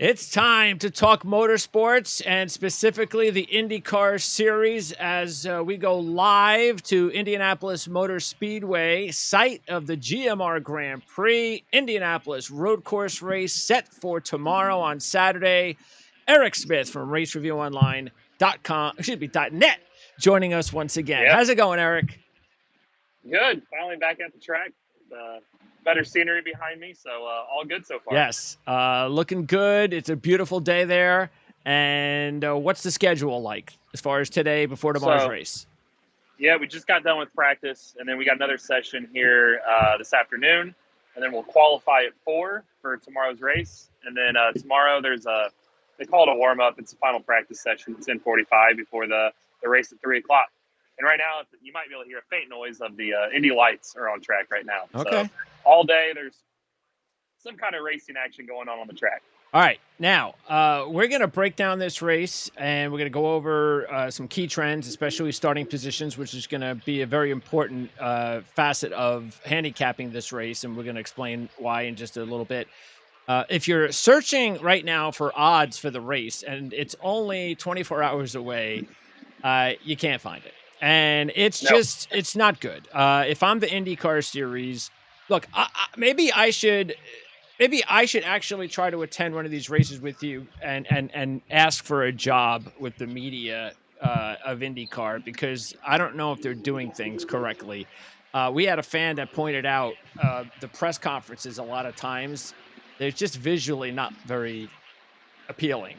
It's time to talk motorsports and specifically the IndyCar series as we go live to Indianapolis Motor Speedway, site of the GMR Grand Prix. Indianapolis road course race set for tomorrow on Saturday. Eric Smith from RaceReviewOnline.net joining us once again. Yep. How's it going, Eric? Good. Finally back at the track. Better scenery behind me, so all good so far. Yes, looking good. It's a beautiful day there. And what's the schedule like as far as today before tomorrow's race? Yeah, we just got done with practice, and then we got another session here this afternoon, and then we'll qualify at 4 for tomorrow's race. And then tomorrow there's they call it a warm-up. It's a final practice session. It's 10:45 before the race at 3 o'clock. And right now, you might be able to hear a faint noise of the Indy lights are on track right now. Okay. So all day, there's some kind of racing action going on the track. All right. Now, we're going to break down this race, and we're going to go over some key trends, especially starting positions, which is going to be a very important facet of handicapping this race, and we're going to explain why in just a little bit. If you're searching right now for odds for the race, and it's only 24 hours away, you can't find it. And it's it's not good. If I'm the IndyCar series, look, maybe I should actually try to attend one of these races with you and ask for a job with the media of IndyCar, because I don't know if they're doing things correctly. We had a fan that pointed out the press conferences a lot of times, they're just visually not very appealing.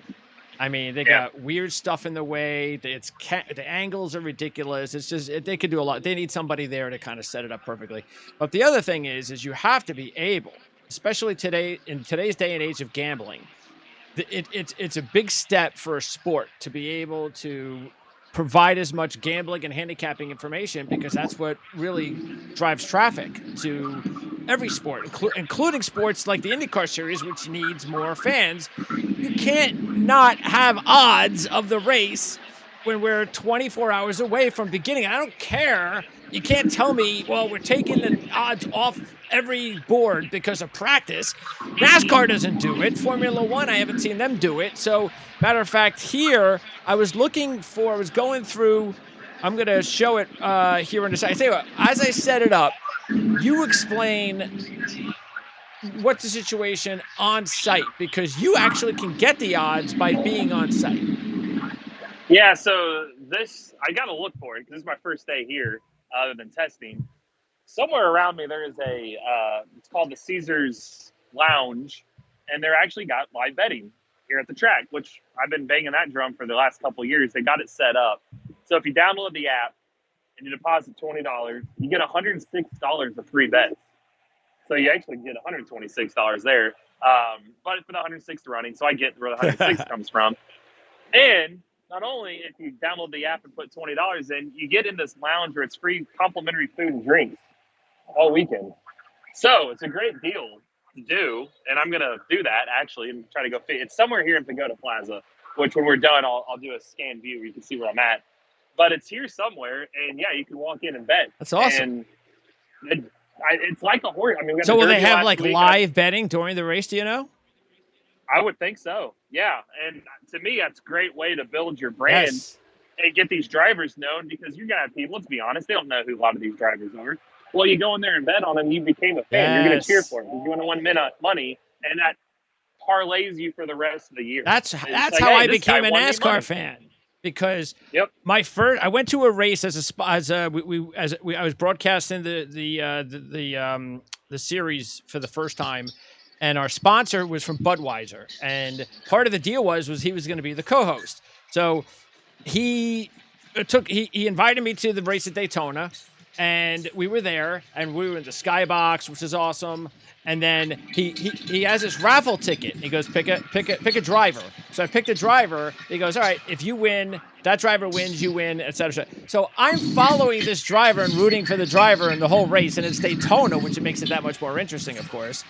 I mean, they got weird stuff in the way. The angles are ridiculous. It's just they could do a lot. They need somebody there to kind of set it up perfectly. But the other thing is you have to be able, especially today in today's day and age of gambling, it's a big step for a sport to be able to provide as much gambling and handicapping information, because that's what really drives traffic to every sport, including sports like the IndyCar series, which needs more fans. You can't not have odds of the race when we're 24 hours away from beginning. I don't care. You can't tell me, well, we're taking the odds off every board because of practice. NASCAR doesn't do it. Formula One, I haven't seen them do it. So, matter of fact, here, I was going through, I'm going to show it here in a second. I tell you what, as I set it up, you explain what's the situation on site, because you actually can get the odds by being on site. Yeah, so I got to look for it because this is my first day here other than testing. Somewhere around me there is it's called the Caesars Lounge, and they're actually got live betting here at the track, which I've been banging that drum for the last couple of years. They got it set up. So if you download the app and you deposit $20, you get $106 of free bets. So you actually get $126 there. But it's been 106 running, so I get where the 106 comes from. And not only if you download the app and put $20 in, you get in this lounge where it's free complimentary food and drinks all weekend. So it's a great deal to do, and I'm going to do that actually and try to go fit. It's somewhere here in Pagoda Plaza, which when we're done, I'll do a scan view where you can see where I'm at. But it's here somewhere, and yeah, you can walk in and bet. That's awesome. And it's like a horse. I mean, so will they have like live betting during the race? Do you know? I would think so. Yeah, and to me, that's a great way to build your brand and get these drivers known, because you got people. Let's be honest, they don't know who a lot of these drivers are. Well, you go in there and bet on them, you became a fan. You're going to cheer for them. You're going to win money, and that parlays you for the rest of the year. That's how I became a NASCAR fan. Because I went to a race I was broadcasting the series for the first time, and our sponsor was from Budweiser, and part of the deal was he was going to be the co-host. So he invited me to the race at Daytona, and we were there, and we were in the skybox, which is awesome. And then he has this raffle ticket. He goes, pick a driver. So I picked a driver. He goes, all right, if you win, that driver wins, you win, et cetera. So I'm following this driver and rooting for the driver in the whole race, and it's Daytona, which makes it that much more interesting, of course.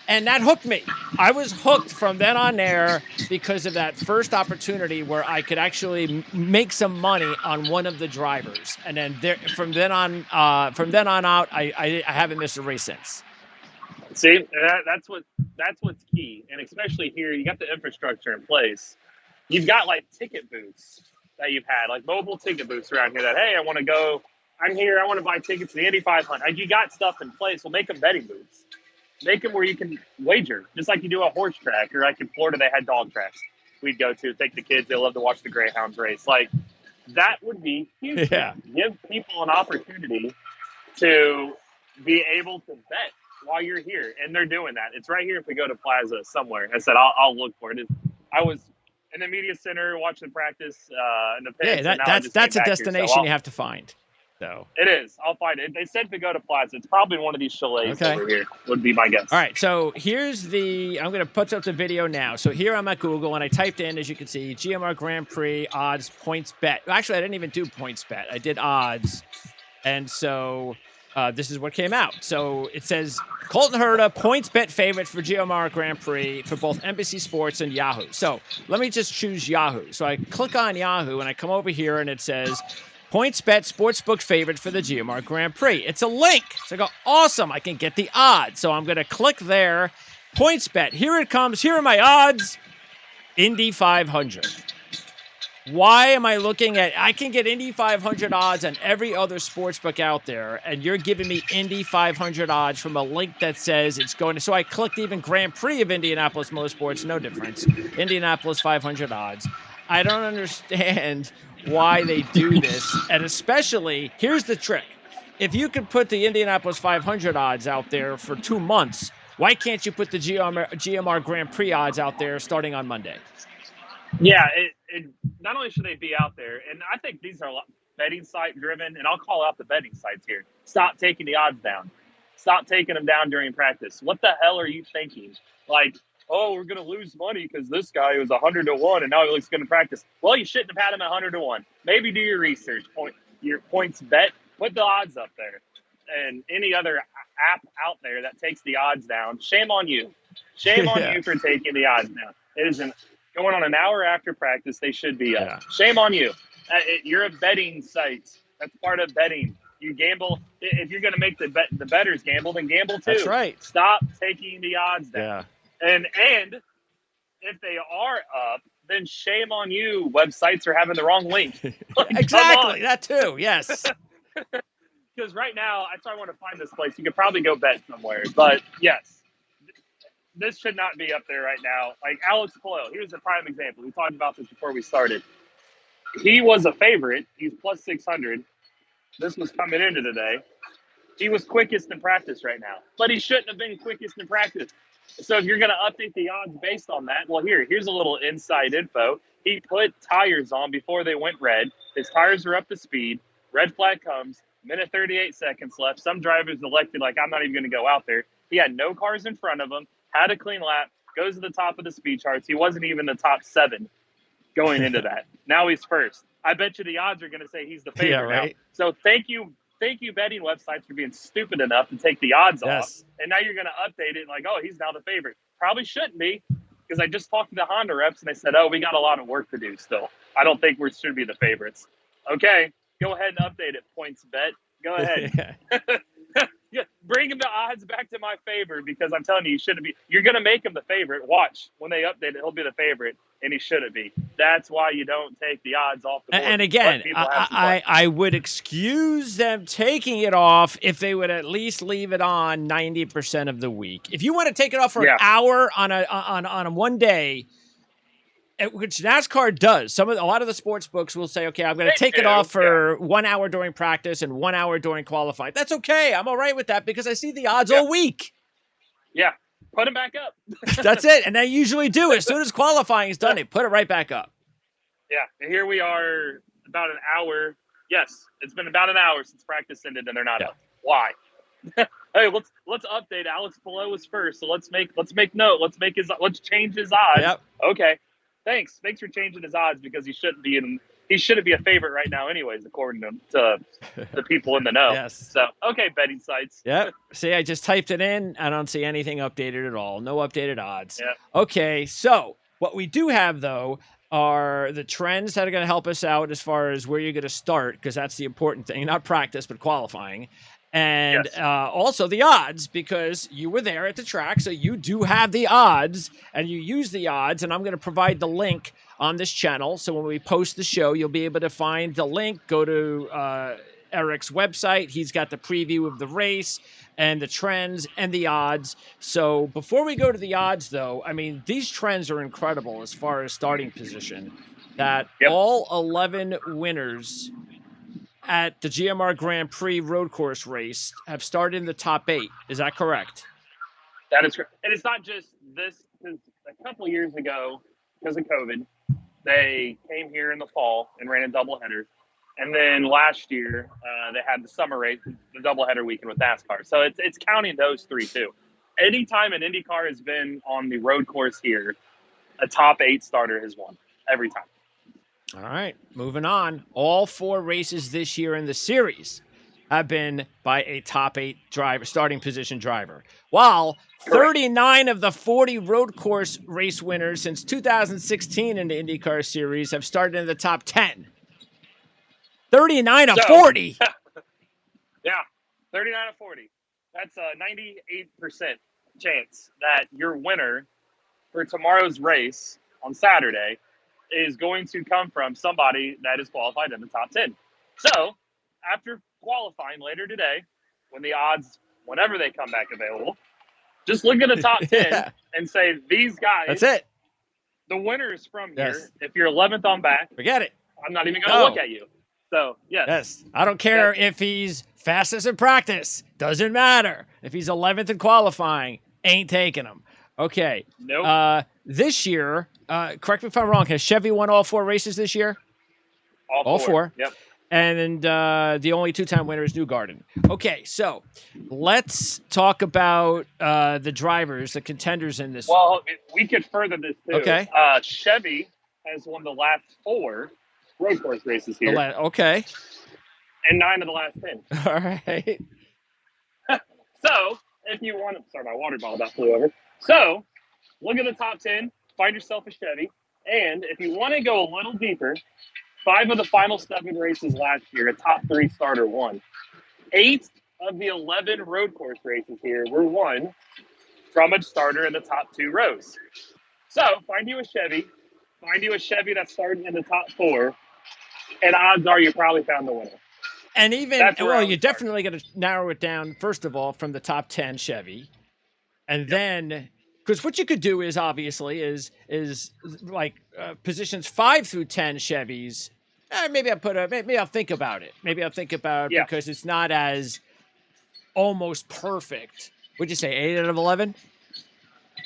And that hooked me. I was hooked from then on there because of that first opportunity where I could actually make some money on one of the drivers. And then from then on out, I haven't missed a race since. See, that's what That's what's key. And especially here, you got the infrastructure in place. You've got like ticket booths that you've had, like mobile ticket booths around here that, hey, I want to go, I'm here, I want to buy tickets to the Indy 500. Like, you got stuff in place. Well, make them betting booths. Make them where you can wager, just like you do a horse track, or like in Florida, they had dog tracks we'd go to, take the kids. They love to watch the greyhounds race. Like, that would be huge. Yeah. Give people an opportunity to be able to bet while you're here. And they're doing that. It's right here if we go to Plaza somewhere. I said, I'll look for it. I was in the media center watching practice in the pits. Yeah, that's a destination you have to find. So it is. I'll find it. They said to go to Plaza. It's probably one of these chalets over here, would be my guess. All right, so here's I'm going to put up the video now. So here I'm at Google, and I typed in, as you can see, GMR Grand Prix odds points bet. Actually, I didn't even do points bet. I did odds. And so this is what came out. So it says Colton Herta, points bet favorite for GMR Grand Prix for both NBC Sports and Yahoo. So let me just choose Yahoo. So I click on Yahoo, and I come over here, and it says points bet sportsbook favorite for the GMR Grand Prix. It's a link. So I go, awesome, I can get the odds. So I'm going to click there. Points bet. Here it comes. Here are my odds. Indy 500. Why am I looking at, I can get Indy 500 odds on every other sportsbook out there, and you're giving me Indy 500 odds from a link that says it's going to, so I clicked even Grand Prix of Indianapolis Motorsports, no difference. Indianapolis 500 odds. I don't understand why they do this. And especially, here's the trick. If you could put the Indianapolis 500 odds out there for 2 months, why can't you put the GMR Grand Prix odds out there starting on Monday? Yeah, it not only should they be out there, and I think these are a lot betting site driven, and I'll call out the betting sites here. Stop taking the odds down. Stop taking them down during practice. What the hell are you thinking? Like, oh, we're going to lose money because this guy was 100-1 and now he looks good in practice. Well, you shouldn't have had him at 100-1. Maybe do your research, your points bet, put the odds up there. And any other app out there that takes the odds down, shame on you. Shame on you for taking the odds down. It is going on an hour after practice. They should be up. Yeah. Shame on you. You're a betting site. That's part of betting. You gamble. If you're going to make the bettors gamble, then gamble too. That's right. Stop taking the odds down. Yeah. And if they are up, then shame on you. Websites are having the wrong link. Like, exactly. That too. Yes. Because right now, I want to find this place. You could probably go bet somewhere. But yes, this should not be up there right now. Like Alex Boyle, here's a prime example. We talked about this before we started. He was a favorite. He's plus 600. This was coming into today. He was quickest in practice right now. But he shouldn't have been quickest in practice. So if you're going to update the odds based on that, well, here's a little inside info. He put tires on before they went red. His tires are up to speed. Red flag comes. Minute 38 seconds left. Some drivers elected, like, I'm not even going to go out there. He had no cars in front of him, had a clean lap, goes to the top of the speed charts. He wasn't even the top 7 going into that. Now he's first. I bet you the odds are going to say he's the favorite now. So thank you, betting websites, for being stupid enough to take the odds off. And now you're going to update it like, oh, he's now the favorite. Probably shouldn't be, because I just talked to the Honda reps and they said, oh, we got a lot of work to do still. I don't think we should be the favorites. Okay, go ahead and update it, points bet. Go ahead. Bring him the odds back to my favor, because I'm telling you, you shouldn't be. You're going to make him the favorite. Watch. When they update it, he'll be the favorite, and he shouldn't be. That's why you don't take the odds off the board. And again, I would excuse them taking it off if they would at least leave it on 90% of the week. If you want to take it off for an hour on a one day, which NASCAR does. A lot of the sports books will say, okay, I'm going to take it off for 1 hour during practice and 1 hour during qualifying. That's okay. I'm all right with that because I see the odds all week. Yeah. Put them back up. That's it. And they usually do. As soon as qualifying is done, they put it right back up. Yeah. And here we are about an hour. Yes. It's been about an hour since practice ended and they're not up. Why? Hey, let's update. Alex Boyle was first. So let's make note. Let's change his odds. Yep. Okay. Thanks for changing his odds, because he shouldn't be a favorite right now anyways, according to the people in the know. Yes. So, okay, betting sites. Yep. See, I just typed it in. I don't see anything updated at all. No updated odds. Yep. Okay, so what we do have, though, are the trends that are going to help us out as far as where you're going to start, because that's the important thing. Not practice, but qualifying. And Yes. also the odds, because you were there at the track, so you do have the odds, and you use the odds, and I'm going to provide the link on this channel. So when we post the show, you'll be able to find the link. Go to Eric's website. He's got the preview of the race and the trends and the odds. So before we go to the odds, though, I mean, these trends are incredible as far as starting position, that Yep. all 11 winners at the GMR Grand Prix road course race have started in the top 8. Is that correct? That is correct. And it's not just this, because a couple of years ago, because of COVID, they came here in the fall and ran a doubleheader. And then last year, they had the summer race, the doubleheader weekend with NASCAR. So it's counting those 3 too. Anytime an IndyCar has been on the road course here, a top 8 starter has won every time. All right, moving on. All 4 races this year in the series have been by a top 8 driver, starting position driver. While 39 of the 40 road course race winners since 2016 in the IndyCar series have started in the top 10. 39 of 40. Yeah, 39 of 40. That's a 98% chance that your winner for tomorrow's race on Saturday is going to come from somebody that is qualified in the top 10. So after qualifying later today, when the odds, whenever they come back available, just look at the top 10 and say, these guys, that's it. The winners from here, if you're 11th on back, forget it. I'm not even going to look at you. So, yes. I don't care if he's fastest in practice. Doesn't matter. If he's 11th in qualifying, ain't taking him. Okay. Nope. This year, correct me if I'm wrong, has Chevy won all 4 races this year? All 4. Yep. And the only 2-time winner is Newgarden. Okay, so let's talk about the drivers, the contenders in this. Well, we could further this too. Okay. Chevy has won the last 4 road course races here. Okay. And 9 of the last 10. All right. So, if you want to, sorry, my water bottle that flew over. So, look at the top 10, find yourself a Chevy, and if you want to go a little deeper, 5 of the final 7 races last year, a top 3 starter won. 8 of the 11 road course races here were won from a starter in the top 2 rows. So, find you a Chevy that's starting in the top 4, and odds are you probably found the winner. And even, well, you're definitely going to narrow it down, first of all, from the top 10 Chevy. And then, because what you could do is obviously is like positions 5 through 10 Chevys. Maybe I'll think about it. Because it's not as almost perfect. Would you say 8 out of 11?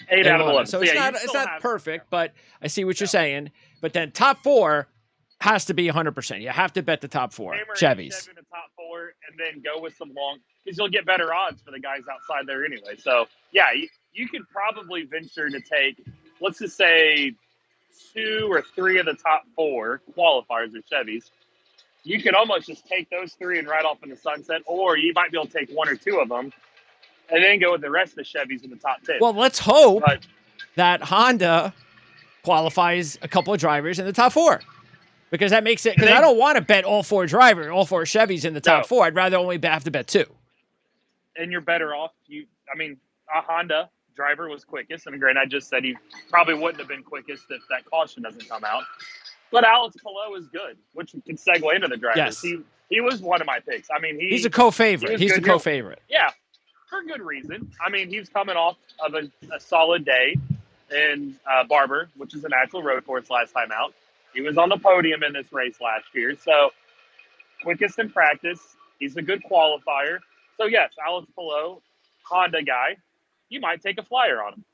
8 out of 11. So it's not perfect, but I see what you're saying. But then top 4 has to be 100%. You have to bet the top 4 Chevys. Chevy in the top 4, and then go with some long, because you'll get better odds for the guys outside there anyway. So yeah, you could probably venture to take, let's just say, 2 or 3 of the top 4 qualifiers are Chevys. You could almost just take those 3 and ride off in the sunset, or you might be able to take 1 or 2 of them and then go with the rest of the Chevys in the top 10. Well, let's hope that Honda qualifies a couple of drivers in the top 4. Because that makes it, because I don't want to bet all 4 Chevys in the top 4. I'd rather only have to bet 2. And you're better off. A Honda driver was quickest. And granted, I just said he probably wouldn't have been quickest if that caution doesn't come out. But Alex Palou is good, which can segue into the drivers. Yes. He was one of my picks. I mean, he's a co-favorite. He's a co-favorite. Yeah, for good reason. I mean, he's coming off of a solid day in Barber, which is a natural road course last time out. He was on the podium in this race last year. So, quickest in practice. He's a good qualifier. So, yes, Alex Palou, Honda guy. You might take a flyer on him.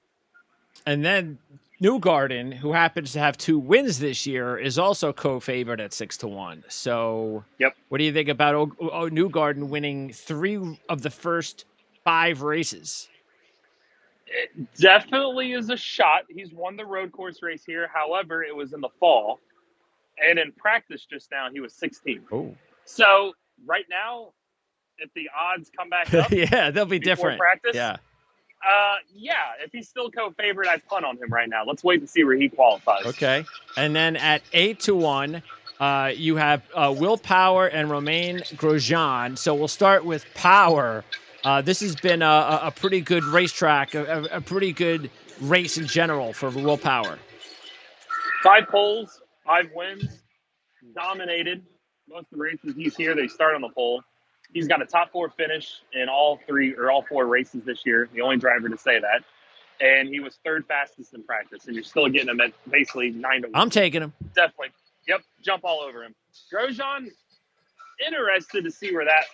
And then Newgarden, who happens to have 2 wins this year, is also co-favored at 6-1. So, what do you think about Newgarden winning 3 of the first 5 races? It definitely is a shot. He's won the road course race here. However, it was in the fall. And in practice just now, he was 16th. Oh. So, right now, if the odds come back up, yeah, they'll be different. Practice, yeah, if he's still co-favorite, I'd punt on him right now. Let's wait and see where he qualifies. Okay. And then at 8-1, You have Will Power and Romain Grosjean. So we'll start with Power. This has been a pretty good racetrack, a pretty good race in general for Will Power. 5 poles, 5 wins, dominated most of the races he's here. They start on the pole. He's got a top 4 finish in all 4 races this year. The only driver to say that. And he was 3rd fastest in practice. And you're still getting him at basically 9 to 1. I'm taking him. Definitely. Yep. Jump all over him. Grosjean, interested to see where that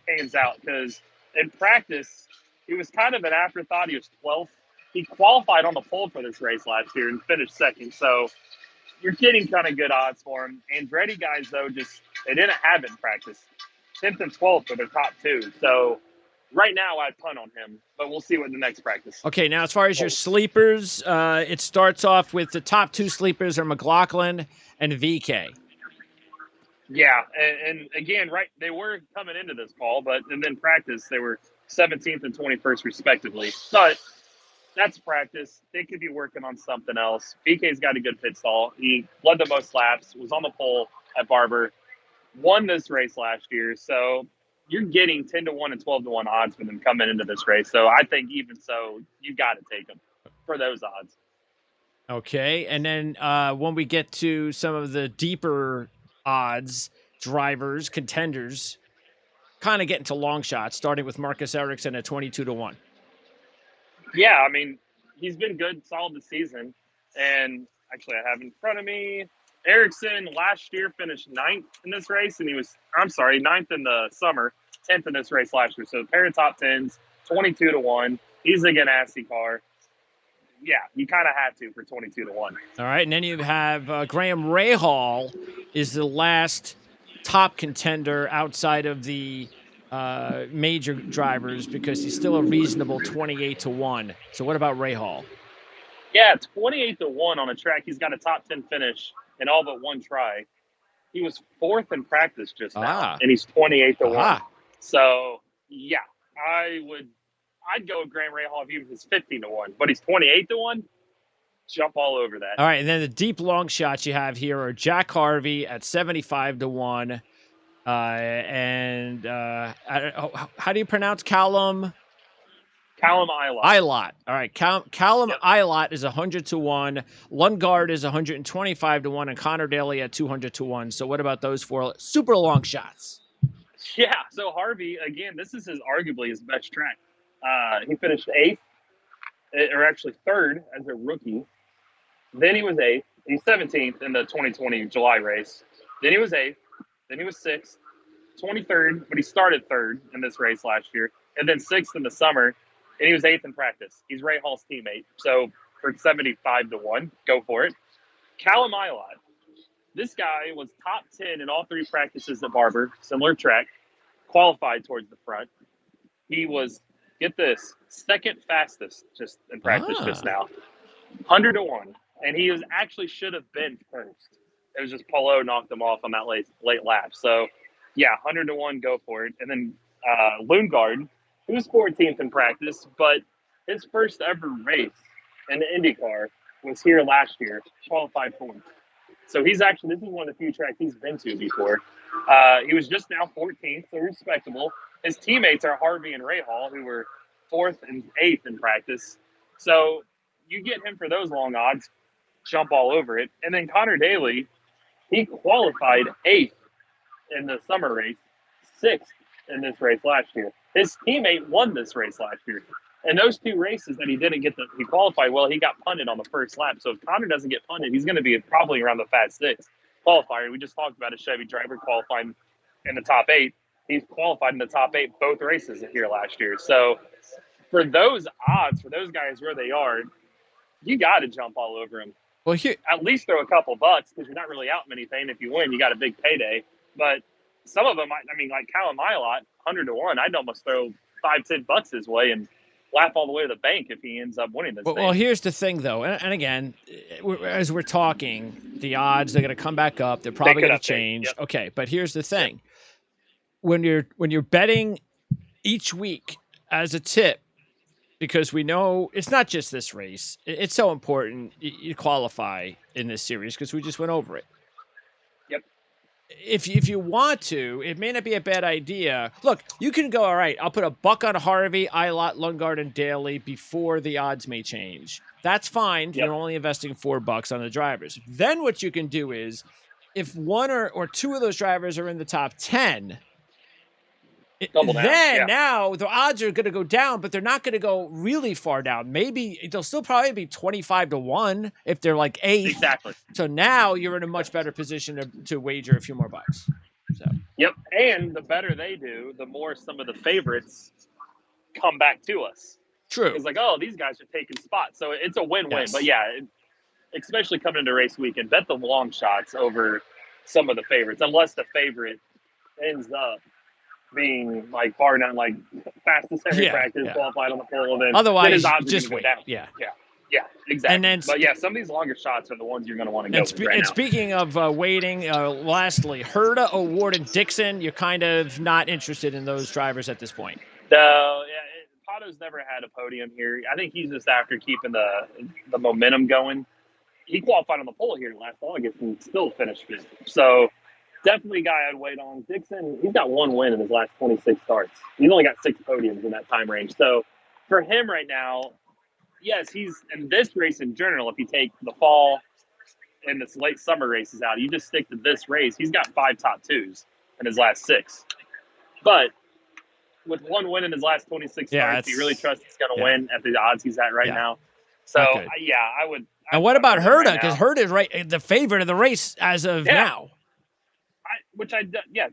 pans out because in practice, he was kind of an afterthought. He was 12th. He qualified on the pole for this race last year and finished 2nd. So you're getting kind of good odds for him. Andretti guys, though, they didn't have it in practice. 10th and 12th are their top 2. So right now, I'd punt on him, but we'll see what the next practice. Okay, now as far as your sleepers, it starts off with the top 2 sleepers are McLaughlin and VK. Yeah, and again, right, they were coming into this call, but and then practice, they were 17th and 21st respectively. But that's practice. They could be working on something else. VK's got a good pit stall. He led the most laps, was on the pole at Barber, won this race last year. So you're getting 10 to 1 and 12 to 1 odds for them coming into this race. So I think even so, you got to take them for those odds. Okay, and then when we get to some of the deeper odds, drivers, contenders, kind of getting to long shots, starting with Marcus Erickson at 22 to 1. Yeah, I mean, he's been good, solid this season. And actually, I have in front of me, Erickson last year finished 9th in this race, and 9th in the summer, 10th in this race last year. So a pair of top 10s, 22 to 1. He's a Ganassi car. Yeah, you kind of had to for 22 to 1. All right, and then you have Graham Rahal is the last top contender outside of the major drivers because he's still a reasonable 28 to 1. So what about Rahal? Yeah, 28 to 1 on a track. He's got a top 10 finish in all but one try. He was 4th in practice just now, and he's 28 to 1. So, yeah, I'd go with Graham Rahal if he was 15 to 1, but he's 28 to 1. Jump all over that. All right, and then the deep long shots you have here are Jack Harvey at 75 to 1. And how do you pronounce Callum? Callum Ilott. Ilott. All right, Callum Ilott is 100 to 1. Lundgaard is 125 to 1, and Conor Daly at 200 to 1. So what about those 4 super long shots? Yeah, so Harvey, again, this is arguably his best track. He finished 8th, or actually 3rd as a rookie. Then he was 8th. He's 17th in the 2020 July race. Then he was 8th. Then he was 6th, 23rd, but he started 3rd in this race last year. And then 6th in the summer, and he was 8th in practice. He's Ray Hall's teammate. So for 75 to 1, go for it. Callum Ilott. This guy was top 10 in all 3 practices at Barber, similar track, qualified towards the front. He was, get this, 2nd fastest just in practice just now. 100 to 1. And he actually should have been 1st. It was just Polo knocked him off on that late lap. So, yeah, 100 to 1, go for it. And then Lundgaard, who was 14th in practice, but his first ever race in the IndyCar was here last year, qualified 4th. So this is one of the few tracks he's been to before. He was just now 14th, so respectable. His teammates are Harvey and Rahal, who were 4th and 8th in practice. So you get him for those long odds, jump all over it. And then Conor Daly, he qualified 8th in the summer race, 6th in this race last year. His teammate won this race last year. And those 2 races that he qualified well, he got punted on the first lap. So if Conor doesn't get punted, he's going to be probably around the Fast 6 qualifier. We just talked about a Chevy driver qualifying in the top 8. He's qualified in the top 8 both races here last year. So for those odds, for those guys where they are, you got to jump all over him. Well, here at least throw a couple bucks because you're not really out anything. If you win, you got a big payday. But some of them, like Callum Ilott, 100 to 1, I'd almost throw $5-10 his way and laugh all the way to the bank if he ends up winning this thing. Well, here's the thing, though, and again, as we're talking, the odds they're going to come back up. They're probably going to change. Yep. Okay, but here's the thing: when you're betting each week as a tip, because we know it's not just this race. It's so important you qualify in this series because we just went over it. Yep. if you want to, it may not be a bad idea. Look, you can go, all right, I'll put $1 on Harvey, Ilott, Lundgaard, and Daly before the odds may change. That's fine. Yep. You're only investing $4 on the drivers. Then what you can do is, if one or two of those drivers are in the top 10, Double down. then now the odds are going to go down, but they're not going to go really far down. Maybe they'll still probably be 25-1 if they're like 8th. Exactly. So now you're in a much better position to wager a few more bucks. So. Yep. And the better they do, the more some of the favorites come back to us. True. It's like, oh, these guys are taking spots. So it's a win-win. Yes. But yeah, especially coming into race weekend, bet the long shots over some of the favorites, unless the favorite ends up being like bar none, like fastest every practice, qualified on the pole. Then otherwise, then his odds just are wait. Down. Yeah, exactly. And then, but yeah, some of these longer shots are the ones you're going to want to go with right and now. Speaking of waiting, lastly, Herta, O'Ward, and Dixon, you're kind of not interested in those drivers at this point. No, Pato's never had a podium here. I think he's just after keeping the momentum going. He qualified on the pole here last August and still finished fifth. So definitely a guy I'd wait on. Dixon, he's got 1 win in his last 26 starts. He's only got 6 podiums in that time range. So for him right now, yes, he's in this race in general. If you take the fall and this late summer races out, you just stick to this race. He's got 5 top 2s in his last 6. But with 1 win in his last 26 starts, he really trusts he's going to win at the odds he's at right now. So, I would. And what about Herta? Because Herta is the favorite of the race as of now. Which I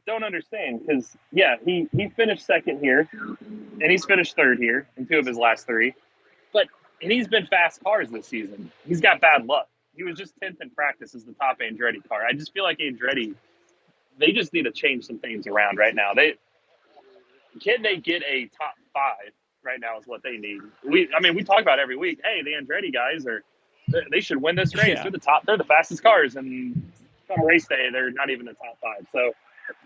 don't understand because, he finished second here, and he's finished third here in 2 of his last 3. And he's been fast cars this season. He's got bad luck. He was just 10th in practice as the top Andretti car. I just feel like Andretti, they just need to change some things around right now. Can they get a top 5 right now is what they need. We talk about every week, hey, the Andretti guys they should win this race. Yeah. They're the fastest cars, and come race day, they're not even the top 5. So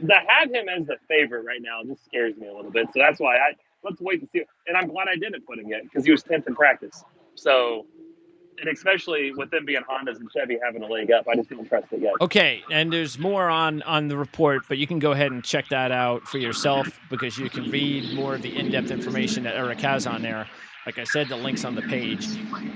to have him as the favorite right now just scares me a little bit. So that's why let's wait and see. And I'm glad I didn't put him yet because he was 10th in practice. So, and especially with them being Hondas and Chevy having a leg up, I just didn't trust it yet. Okay, and there's more on the report, but you can go ahead and check that out for yourself because you can read more of the in-depth information that Eric has on there. Like I said, the link's on the page.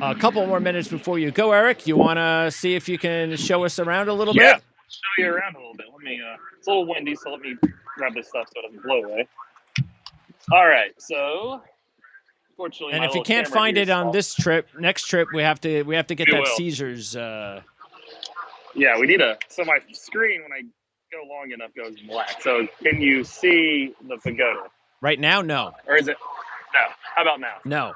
A couple more minutes before you go, Eric. You want to see if you can show us around a little bit? Yeah, show you around a little bit. Let me. It's a little windy, so let me grab this stuff so it doesn't blow away. All right, so fortunately, and if you can't find it on this trip, next trip we have to get that Caesars. Yeah, we need so my screen when I go long enough goes black. So can you see the pagoda? Right now, no. Or is it? No. How about now? No.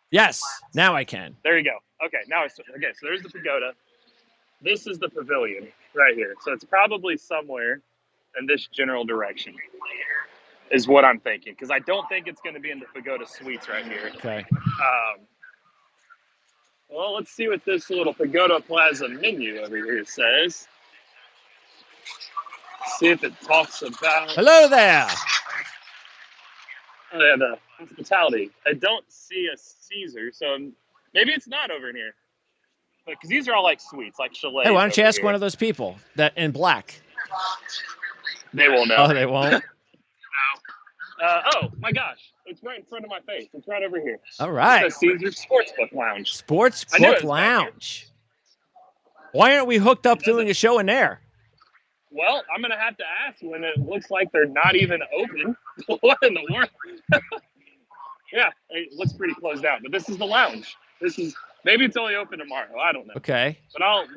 Yes, now I can. There you go. Okay, so there's the pagoda. This is the pavilion right here. So it's probably somewhere in this general direction is what I'm thinking. Because I don't think it's going to be in the pagoda suites right here. Okay. Well, let's see what this little Pagoda Plaza menu over here says. See if it talks about... Hello there! Oh, yeah, the hospitality. I don't see a Caesar, so maybe it's not over here. Because these are all like suites, like chalets. Hey, why don't you ask one of those people that in black? They won't know. Oh, they won't? No. Oh, my gosh. It's right in front of my face. It's right over here. All right. It's the Caesar Sportsbook Lounge. Sportsbook Lounge. Why aren't we hooked up doing a show in there? Well, I'm going to have to ask when it looks like they're not even open. What in the world? Yeah, it looks pretty closed out. But this is the lounge. Maybe it's only open tomorrow. I don't know. Okay. But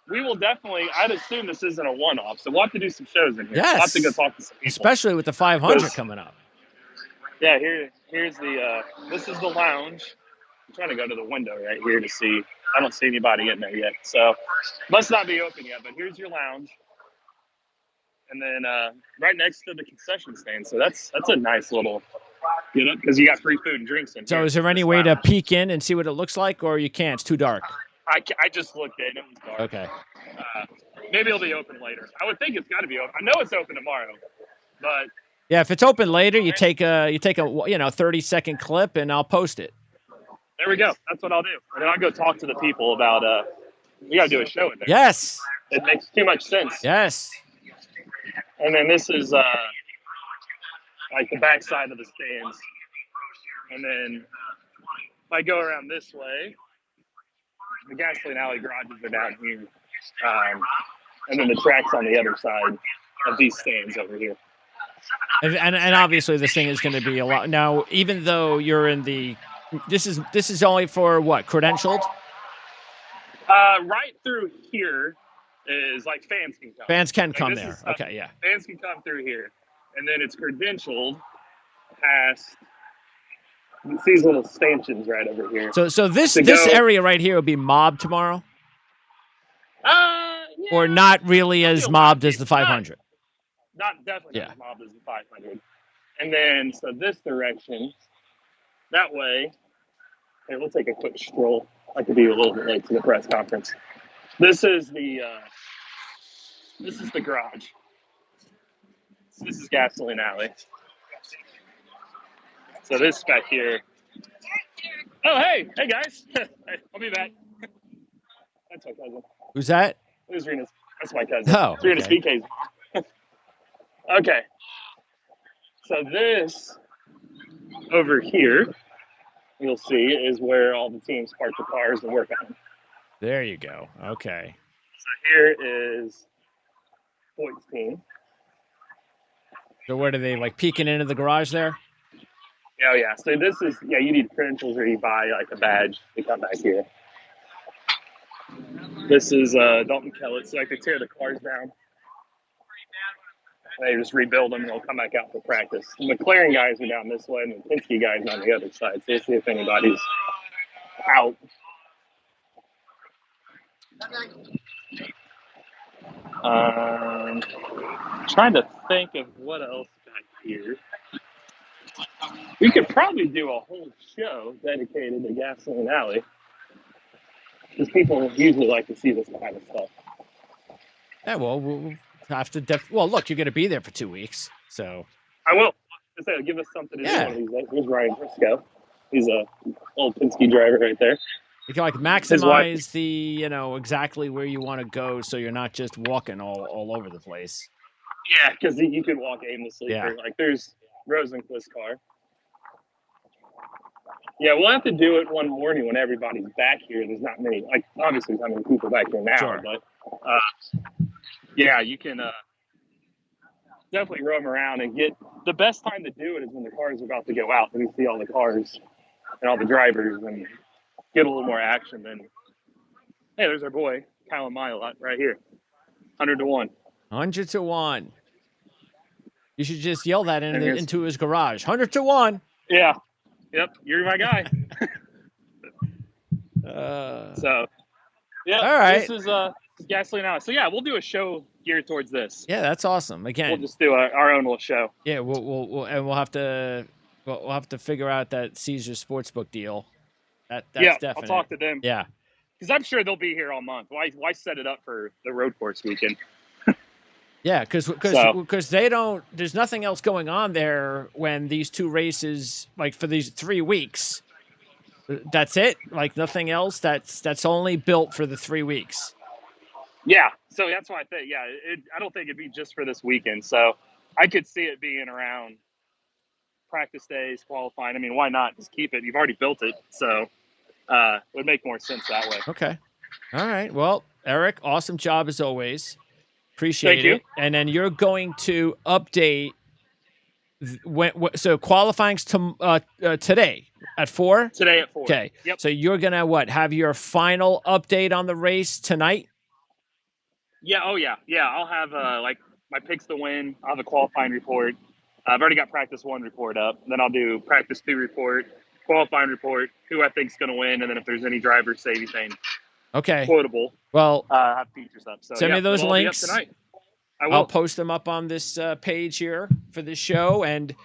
we will definitely, I'd assume this isn't a one-off. So we'll have to do some shows in here. Yes. We'll have to go talk to some people. Especially with the 500 coming up. Yeah, here's this is the lounge. I'm trying to go to the window right here to see. I don't see anybody in there yet. So must not be open yet, but here's your lounge. And then right next to the concession stand. So that's a nice little, because you got free food and drinks in here. So is there any way to peek in and see what it looks like, or you can't? It's too dark. I just looked in. It was dark. Okay. Maybe it'll be open later. I would think it's got to be open. I know it's open tomorrow, but yeah, if it's open later, you take a 30-second clip, and I'll post it. There we go. That's what I'll do. And then I'll go talk to the people about. We got to do a show in there. Yes. It makes too much sense. Yes. And then this is like the back side of the stands. And then if I go around this way, the gasoline alley garages are down here. And then the track's on the other side of these stands over here. And obviously this thing is going to be a lot. Now, even though you're in the, this is only for what, credentialed? Right through here is like fans can come. Fans can come there. Okay, yeah. Fans can come through here. And then it's credentialed past these little stanchions right over here. So this area right here will be mobbed tomorrow? Yeah, or not really as mobbed as the 500? Not definitely not as mobbed as the 500. And then, so this direction, that way, hey, we'll take a quick stroll. I could be a little bit late to the press conference. This is the garage. So this is gasoline alley. So this back here. Oh, hey guys. I'll be back. That's my cousin. Who's that? This is Rena's. That's my cousin. Oh, it's Rena's BK's mom. Okay. So this over here, you'll see, is where all the teams park the cars and work on them. There you go. Okay. So here is Boyd's team. So what are they, like, peeking into the garage there? Oh, yeah. So this is, you need credentials or you buy, like, a badge to come back here. This is Dalton Kellett. So, like, they tear the cars down. They just rebuild them and they'll come back out for practice. The McLaren guys are down this way and the Penske guys are on the other side. So we'll see if anybody's out. Trying to think of what else back here. We could probably do a whole show dedicated to Gasoline Alley. Because people usually like to see this kind of stuff. Yeah, well, we'll have to. Well, look, you're going to be there for 2 weeks, so. I will. Just give us something to do one of these days. Here's Ryan Briscoe. He's a old Penske driver right there. You can, like, maximize the, exactly where you want to go, so you're not just walking all over the place. Yeah, because you can walk aimlessly. Yeah. Like, there's Rosenquist's car. Yeah, we'll have to do it one morning when everybody's back here. There's not many, like, obviously there's not many people back here now, sure. But yeah, you can definitely roam around and get the best time to do it is when the cars are about to go out and you see all the cars and all the drivers and get a little more action. Then, hey, there's our boy Kyle Milot right here, 100-1. 100-1. You should just yell that into his garage. 100-1. Yeah. Yep, you're my guy. So, yeah. All right. This is Gasoline Alley. So yeah, we'll do a show geared towards this. Yeah, that's awesome. Again, we'll just do our own little show. Yeah, we'll have to figure out that Caesar Sportsbook deal. That's definite. I'll talk to them. Yeah, because I'm sure they'll be here all month. Why set it up for the road course weekend? Yeah, because they don't. There's nothing else going on there when these two races, like for these 3 weeks. That's it. Like nothing else. That's only built for the 3 weeks. Yeah, so that's why I think. Yeah, I don't think it'd be just for this weekend. So I could see it being around practice days, qualifying. I mean, why not just keep it? You've already built it, so it would make more sense that way. Okay. All right. Well, Eric, awesome job as always. Appreciate it. And then you're going to update so qualifying's today at 4? Today at 4. Okay. Yep. So you're going to have your final update on the race tonight? Yeah, oh yeah. Yeah, I'll have like my picks to win. I'll have a qualifying report. I've already got practice 1 report up. Then I'll do practice 2 report, qualifying report, who I think's going to win, and then if there's any drivers say anything quotable. Well, have features up. So send me those links tonight. I will. I'll post them up on this page here for this show, and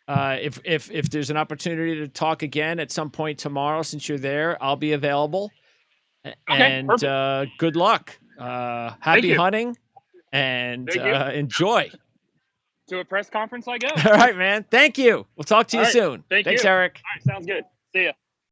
if there's an opportunity to talk again at some point tomorrow, since you're there, I'll be available. Okay, and good luck. Happy hunting, and enjoy. To a press conference I go. All right, man. Thank you. We'll talk to you soon. Thanks, Eric. All right, sounds good. See ya.